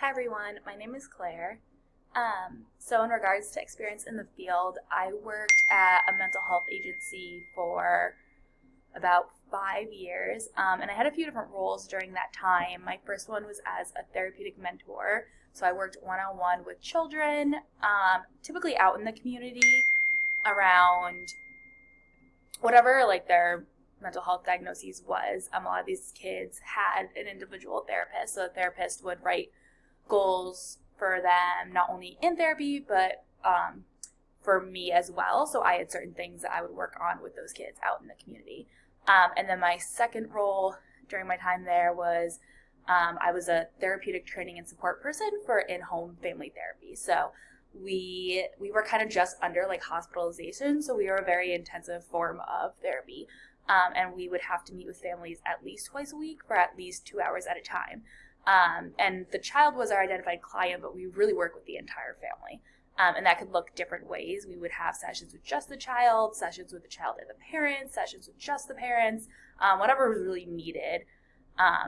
Hi everyone, my name is Claire. So in regards to experience in the field, I worked at a mental health agency for about 5 years, and I had a few different roles during that time. My first one was as a therapeutic mentor, so I worked one-on-one with children, typically out in the community around whatever like their mental health diagnoses was. A lot of these kids had an individual therapist, so the therapist would write goals for them, not only in therapy, but for me as well. So I had certain things that I would work on with those kids out in the community. And then my second role during my time there was I was a therapeutic training and support person for in-home family therapy. So we were kind of just under like hospitalization, so we were a very intensive form of therapy. And we would have to meet with families at least twice a week for at least 2 hours at a time. And the child was our identified client, but we really work with the entire family. And that could look different ways. We would have sessions with just the child, sessions with the child and the parents, sessions with just the parents, whatever was really needed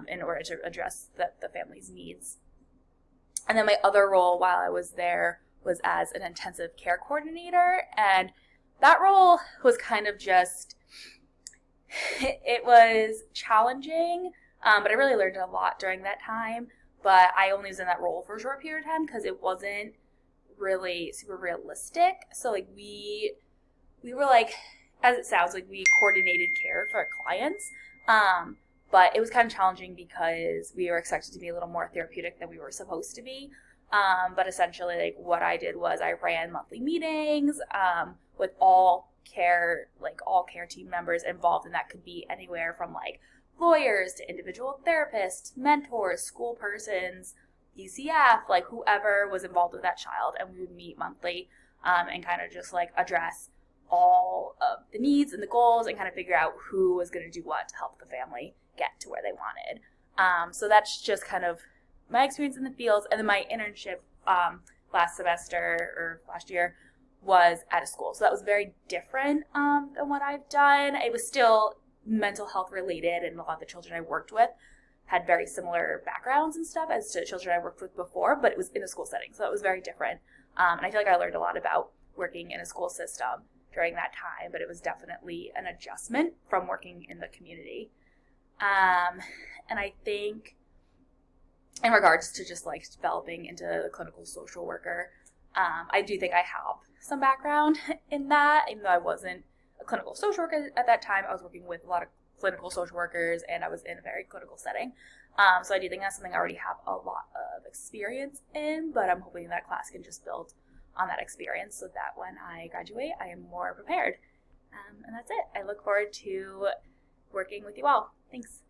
in order to address the family's needs. And then my other role while I was there was as an intensive care coordinator. And that role was kind of just, it was challenging, but I really learned a lot during that time. But I only was in that role for a short period of time because it wasn't really super realistic. So like we were like, as it sounds, like we coordinated care for our clients. But it was kind of challenging because we were expected to be a little more therapeutic than we were supposed to be. But essentially, like what I did was I ran monthly meetings with all care team members involved, and that could be anywhere from like lawyers to individual therapists, mentors, school persons, ECF, like whoever was involved with that child, and we would meet monthly and kind of just like address all of the needs and the goals and kind of figure out who was going to do what to help the family get to where they wanted. So that's just kind of my experience in the field. And then my internship last year was at a school. So that was very different than what I've done. It was still mental health related, and a lot of the children I worked with had very similar backgrounds and stuff as to children I worked with before, but it was in a school setting. So it was very different. And I feel like I learned a lot about working in a school system during that time, but it was definitely an adjustment from working in the community. And I think in regards to just like developing into a clinical social worker, I do think I have some background in that, even though I wasn't a clinical social worker at that time. I was working with a lot of clinical social workers, and I was in a very clinical setting. So I do think that's something I already have a lot of experience in, but I'm hoping that class can just build on that experience so that when I graduate, I am more prepared. And that's it. I look forward to working with you all. Thanks.